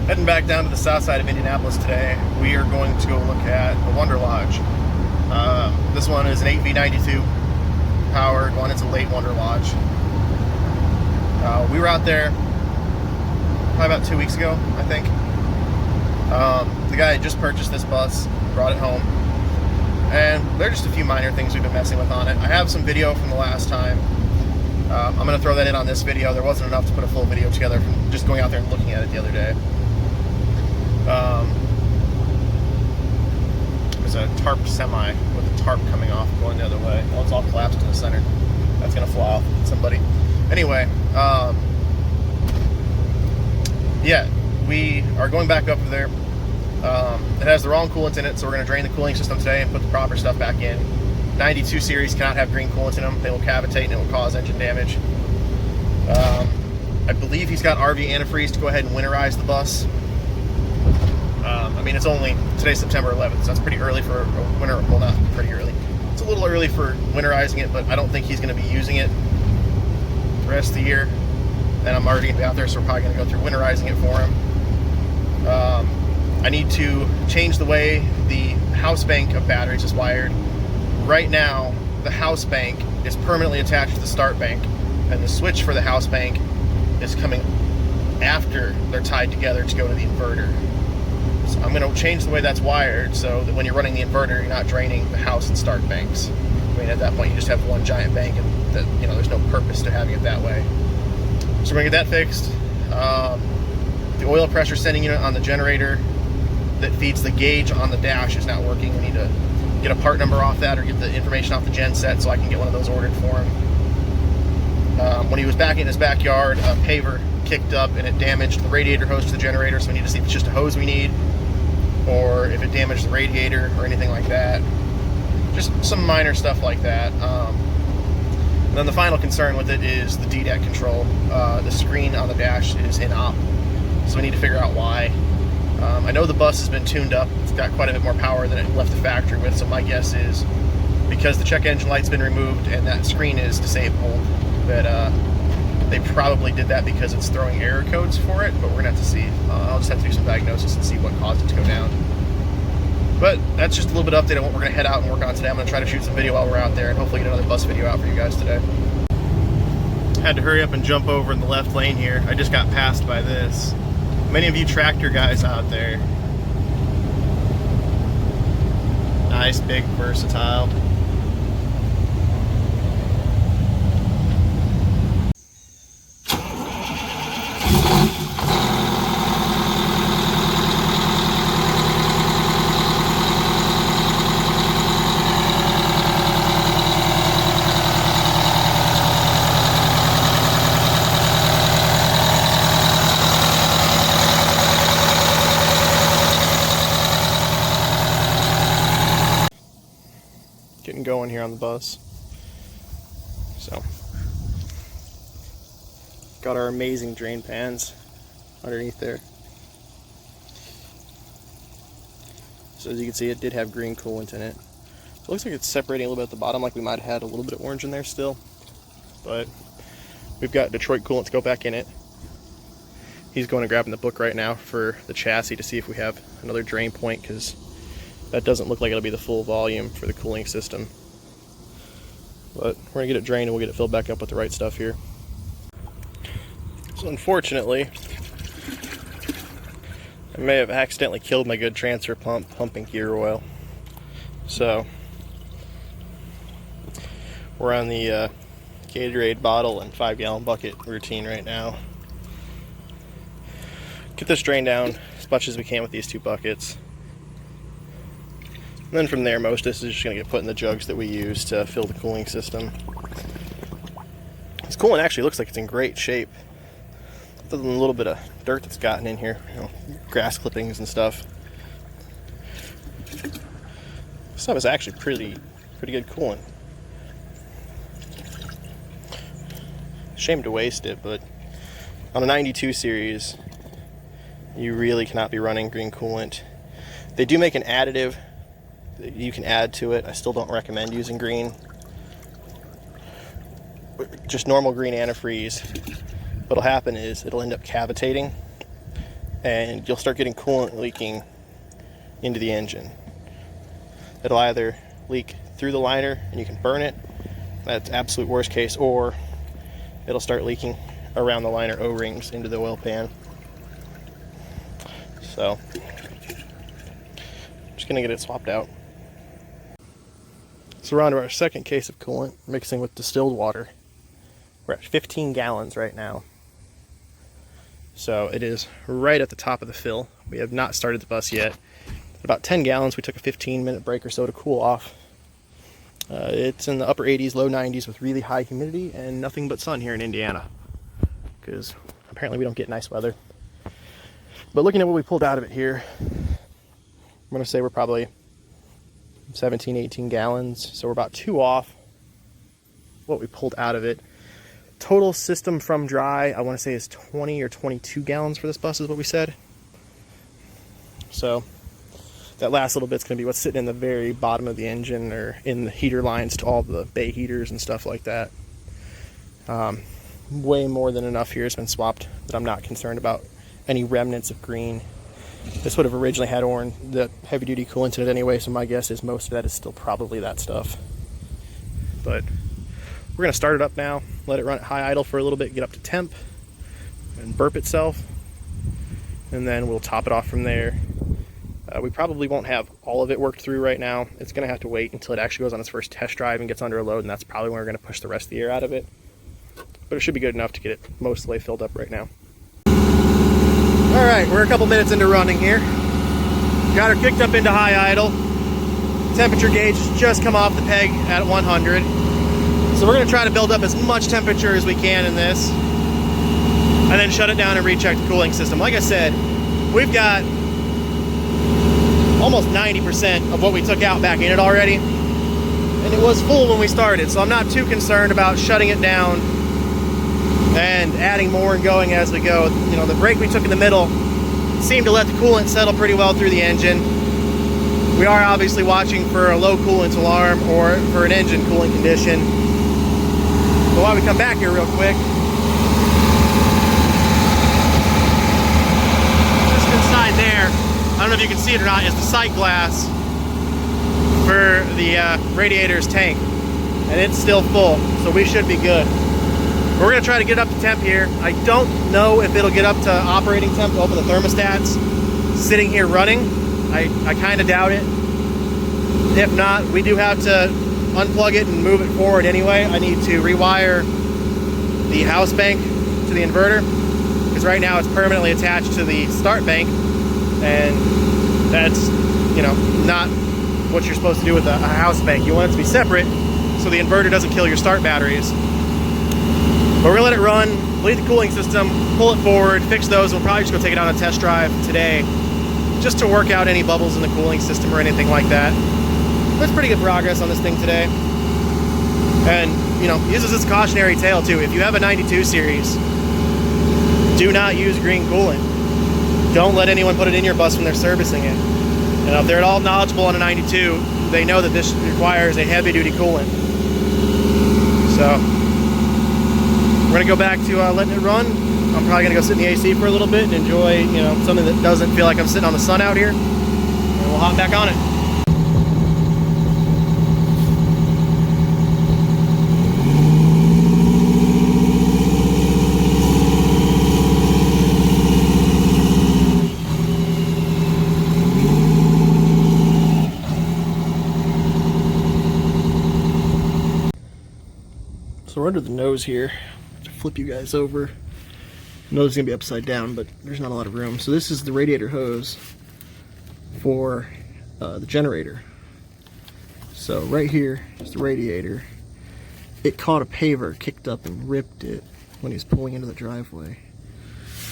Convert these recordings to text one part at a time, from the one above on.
Heading back down to the south side of Indianapolis today. We are going to go look at the Wanderlodge. This one is an 8V92 powered one. It's a late Wanderlodge. We were out there probably about 2 weeks ago, I think. The guy had just purchased this bus, brought it home, and there are just a few minor things we've been messing with on it. I have some video from the last time. I'm going to throw that in on this video. There wasn't enough to put a full video together from just going out there and looking at it the other day. There's a tarp semi with a tarp coming off going the other way. Well, it's all collapsed in the center. That's going to fly off somebody. Anyway, yeah, we are going back up there. It has the wrong coolant in it, so we're going to drain the cooling system today and put the proper stuff back in. 92 series cannot have green coolant in them. They will cavitate and it will cause engine damage. I believe he's got RV antifreeze to go ahead and winterize the bus. I mean, it's only, today's September 11th, so that's pretty early for a winter, well, not pretty early. It's a little early for winterizing it, but I don't think he's going to be using it the rest of the year. And I'm already going to be out there, so we're probably going to go through winterizing it for him. I need to change the way the house bank of batteries is wired. Right now, the house bank is permanently attached to the start bank, and the switch for the house bank is coming after they're tied together to go to the inverter. So I'm going to change the way that's wired so that when you're running the inverter, you're not draining the house and start banks. I mean, at that point, you just have one giant bank, and that, you know, there's no purpose to having it that way. So we're going to get that fixed. The oil pressure sending unit on the generator that feeds the gauge on the dash is not working. We need to get a part number off that or get the information off the gen set so I can get one of those ordered for him. When he was back in his backyard, a paver kicked up and it damaged the radiator hose to the generator, so we need to see if it's just a hose we need or if it damaged the radiator or anything like that. Just some minor stuff like that. And then the final concern with it is the DDAC control. The screen on the dash is in op, so we need to figure out why. I know the bus has been tuned up. It's got quite a bit more power than it left the factory with, so my guess is because the check engine light's been removed and that screen is disabled, that they probably did that because it's throwing error codes for it, but we're gonna have to see. I'll just have to do some diagnosis and see what caused it to go down. But that's just a little bit of update on what we're gonna head out and work on today. I'm gonna try to shoot some video while we're out there and hopefully get another bus video out for you guys today. Had to hurry up and jump over in the left lane here. I just got passed by this. Many of you tractor guys out there. Nice, big, versatile. Getting going here on the bus. So, got our amazing drain pans underneath there. So as you can see, it did have green coolant in it. It looks like it's separating a little bit at the bottom, like we might have had a little bit of orange in there still. But we've got Detroit coolant to go back in it. He's going and grabbing the book right now for the chassis to see if we have another drain point, because that doesn't look like it'll be the full volume for the cooling system. But we're going to get it drained and we'll get it filled back up with the right stuff here. So unfortunately, I may have accidentally killed my good transfer pump pumping gear oil. So we're on the Gatorade bottle and 5-gallon bucket routine right now. Get this drained down as much as we can with these 2 buckets. And then from there, most of this is just going to get put in the jugs that we use to fill the cooling system. This coolant actually looks like it's in great shape, other than a little bit of dirt that's gotten in here, you know, grass clippings and stuff. This stuff is actually pretty good coolant. Shame to waste it, but on a 92 series, you really cannot be running green coolant. They do make an additive that you can add to it. I still don't recommend using green. Just normal green antifreeze. What'll happen is it'll end up cavitating, and you'll start getting coolant leaking into the engine. It'll either leak through the liner and you can burn it, that's absolute worst case, or it'll start leaking around the liner O-rings into the oil pan. So I'm just gonna get it swapped out. So we're on to our second case of coolant, mixing with distilled water. We're at 15 gallons right now. So it is right at the top of the fill. We have not started the bus yet. At about 10 gallons, we took a 15-minute break or so to cool off. It's in the upper 80s, low 90s with really high humidity and nothing but sun here in Indiana, because apparently we don't get nice weather. But looking at what we pulled out of it here, I'm going to say we're probably 17, 18 gallons. So we're about 2 off what we pulled out of it. Total system from dry, I want to say, is 20 or 22 gallons for this bus is what we said. So that last little bit's going to be what's sitting in the very bottom of the engine or in the heater lines to all the bay heaters and stuff like that. Way more than enough here has been swapped that I'm not concerned about any remnants of green. This would have originally had the heavy duty coolant in it anyway, so my guess is most of that is still probably that stuff. But we're going to start it up now, let it run at high idle for a little bit, get up to temp, and burp itself, and then we'll top it off from there. We probably won't have all of it worked through right now. It's going to have to wait until it actually goes on its first test drive and gets under a load, and that's probably when we're going to push the rest of the air out of it. But it should be good enough to get it most of the way filled up right now. Alright, we're a couple minutes into running here. Got her kicked up into high idle. Temperature gauge has just come off the peg at 100. So we're going to try to build up as much temperature as we can in this, and then shut it down and recheck the cooling system. Like I said, we've got almost 90% of what we took out back in it already, and it was full when we started, so I'm not too concerned about shutting it down and adding more and going as we go. You know, the break we took in the middle seemed to let the coolant settle pretty well through the engine. We are obviously watching for a low coolant alarm or for an engine cooling condition. But while we come back here real quick, just inside there, I don't know if you can see it or not, is the sight glass for the radiator's tank, and it's still full, so we should be good. We're going to try to get up to temp here. I don't know if it'll get up to operating temp to open the thermostats sitting here running. I kind of doubt it. If not, we do have to unplug it and move it forward anyway. I need to rewire the house bank to the inverter, because right now it's permanently attached to the start bank, and that's, you know, not what you're supposed to do with a house bank. You want it to be separate so the inverter doesn't kill your start batteries. But we're going to let it run, bleed the cooling system, pull it forward, fix those. We'll probably just go take it on a test drive today just to work out any bubbles in the cooling system or anything like that. That's pretty good progress on this thing today. And, you know, uses this cautionary tale too. If you have a 92 series, do not use green coolant. Don't let anyone put it in your bus when they're servicing it. And if they're at all knowledgeable on a 92, they know that this requires a heavy duty coolant. So we're gonna go back to letting it run. I'm probably gonna go sit in the AC for a little bit and enjoy, you know, something that doesn't feel like I'm sitting on the sun out here. And we'll hop back on it. So we're under the nose here. To flip you guys over. Nose is gonna be upside down, but there's not a lot of room. So this is the radiator hose for the generator. So right here is the radiator. It caught a paver, kicked up and ripped it when he was pulling into the driveway.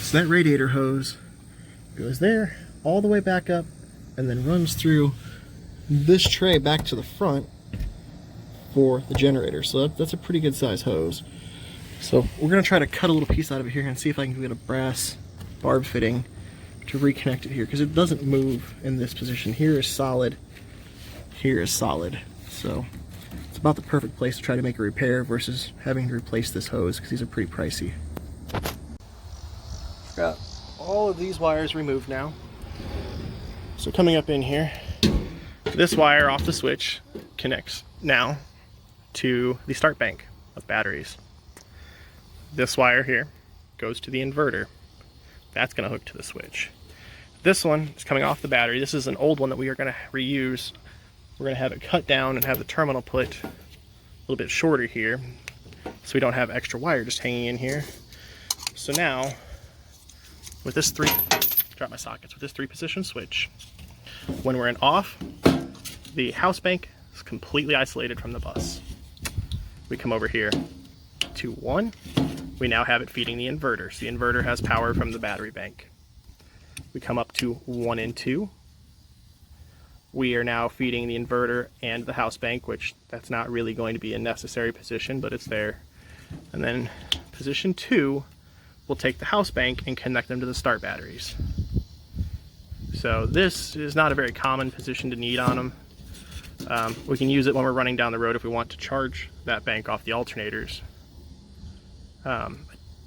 So that radiator hose goes there, all the way back up, and then runs through this tray back to the front for the generator. So that's a pretty good size hose. So we're gonna try to cut a little piece out of it here and see if I can get a brass barb fitting to reconnect it here, because it doesn't move in this position. Here is solid, here is solid. So it's about the perfect place to try to make a repair versus having to replace this hose, because these are pretty pricey. Got all of these wires removed now. So coming up in here, this wire off the switch connects now to the start bank of batteries. This wire here goes to the inverter. That's going to hook to the switch. This one is coming off the battery. This is an old one that we are going to reuse. We're going to have it cut down and have the terminal put a little bit shorter here, so we don't have extra wire just hanging in here. So now, with this drop my sockets, with this 3-position switch, when we're in off, the house bank is completely isolated from the bus. We come over here to 1, we now have it feeding the inverter. So the inverter has power from the battery bank. We come up to 1 and 2. We are now feeding the inverter and the house bank, which that's not really going to be a necessary position, but it's there. And then position 2, we'll take the house bank and connect them to the start batteries. So this is not a very common position to need on them. We can use it when we're running down the road if we want to charge that bank off the alternators. I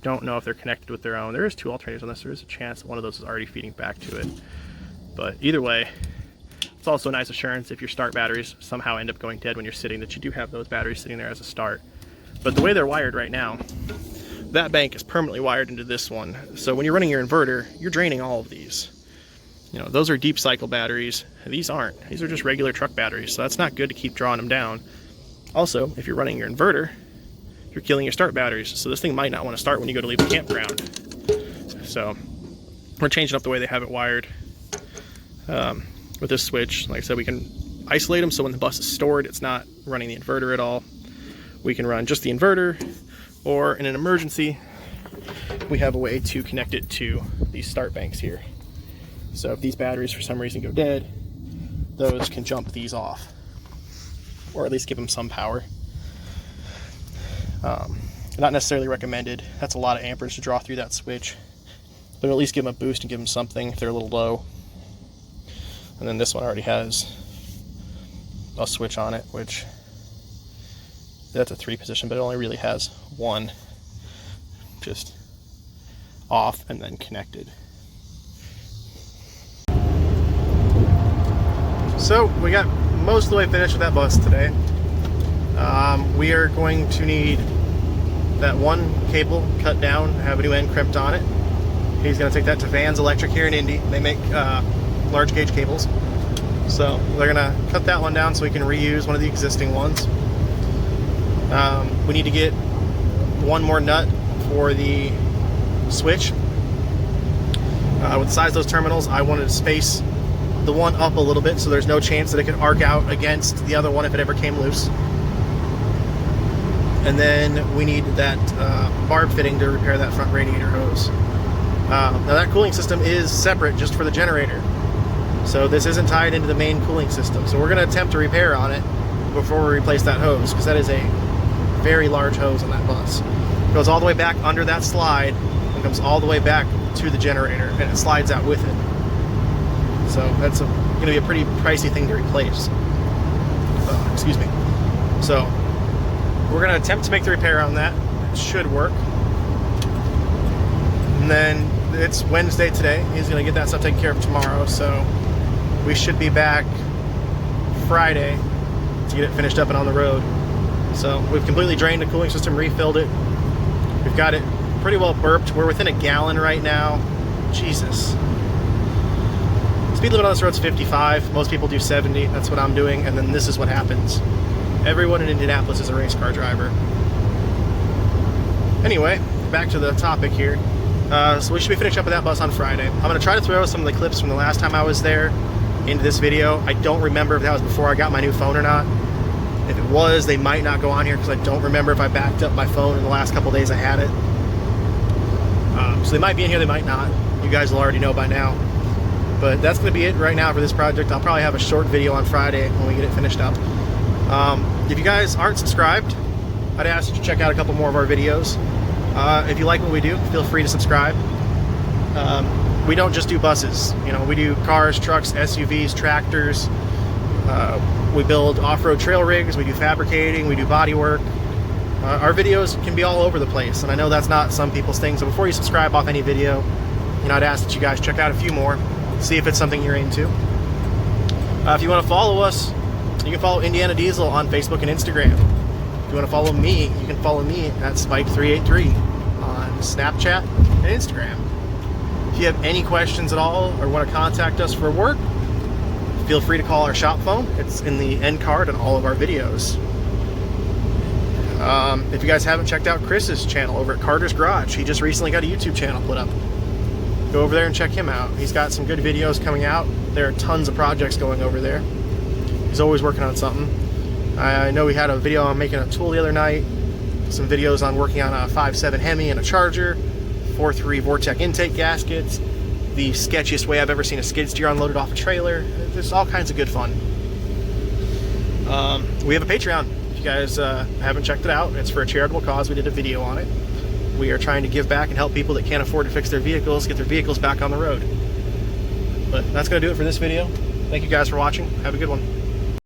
don't know if they're connected with their own. There is 2 alternators on this. There is a chance that one of those is already feeding back to it. But either way, it's also a nice assurance if your start batteries somehow end up going dead when you're sitting, that you do have those batteries sitting there as a start. But the way they're wired right now, that bank is permanently wired into this one. So when you're running your inverter, you're draining all of these. You know, those are deep cycle batteries. These aren't. These are just regular truck batteries, so that's not good to keep drawing them down. Also, if you're running your inverter, you're killing your start batteries, so this thing might not want to start when you go to leave the campground. So we're changing up the way they have it wired with this switch. Like I said, we can isolate them so when the bus is stored, it's not running the inverter at all. We can run just the inverter, or in an emergency, we have a way to connect it to these start banks here. So if these batteries for some reason go dead, those can jump these off, or at least give them some power. Not necessarily recommended. That's a lot of amperage to draw through that switch, but at least give them a boost and give them something if they're a little low. And then this one already has a switch on it, which that's a 3-position, but it only really has 1 just off and then connected. So we got most of the way finished with that bus today. We are going to need that 1 cable cut down, have a new end crimped on it. He's going to take that to Vans Electric here in Indy. They make large gauge cables. So they're going to cut that one down so we can reuse one of the existing ones. We need to get 1 more nut for the switch. With the size of those terminals, I wanted to space the one up a little bit so there's no chance that it could arc out against the other one if it ever came loose. And then we need that barb fitting to repair that front radiator hose. Now that cooling system is separate just for the generator, so this isn't tied into the main cooling system. So we're going to attempt to repair on it before we replace that hose, because that is a very large hose on that bus. It goes all the way back under that slide and comes all the way back to the generator, and it slides out with it. So that's going to be a pretty pricey thing to replace. Excuse me. So we're going to attempt to make the repair on that. It should work. And then it's Wednesday today. He's going to get that stuff taken care of tomorrow. So we should be back Friday to get it finished up and on the road. So we've completely drained the cooling system, refilled it. We've got it pretty well burped. We're within a gallon right now. Jesus. Speed limit on this road's 55. Most people do 70. That's what I'm doing. And then this is what happens. Everyone in Indianapolis is a race car driver. Anyway, back to the topic here. So we should be finishing up with that bus on Friday. I'm going to try to throw some of the clips from the last time I was there into this video. I don't remember if that was before I got my new phone or not. If it was, they might not go on here because I don't remember if I backed up my phone in the last couple days I had it. So they might be in here, they might not. You guys will already know by now. But that's going to be it right now for this project. I'll probably have a short video on Friday when we get it finished up. If you guys aren't subscribed, I'd ask you to check out a couple more of our videos. If you like what we do, feel free to subscribe. We don't just do buses. You know, we do cars, trucks, SUVs, tractors. We build off-road trail rigs. We do fabricating. We do body work. Our videos can be all over the place, and I know that's not some people's thing. So before you subscribe off any video, and I'd ask that you guys check out a few more, see if it's something you're into. If you want to follow us, you can follow Indiana Diesel on Facebook and Instagram. If you want to follow me, you can follow me at Spike383 on Snapchat and Instagram. If you have any questions at all or want to contact us for work, feel free to call our shop phone. It's in the end card on all of our videos. If you guys haven't checked out Chris's channel over at Carter's Garage, he just recently got a YouTube channel put up. Go over there and check him out. He's got some good videos coming out. There are tons of projects going over there. He's always working on something. I know we had a video on making a tool the other night, some videos on working on a 5.7 Hemi and a charger, 4.3 Vortec intake gaskets, the sketchiest way I've ever seen a skid steer unloaded off a trailer. There's all kinds of good fun. We have a Patreon. If you guys haven't checked it out, it's for a charitable cause. We did a video on it. We are trying to give back and help people that can't afford to fix their vehicles, get their vehicles back on the road. But that's going to do it for this video. Thank you guys for watching. Have a good one.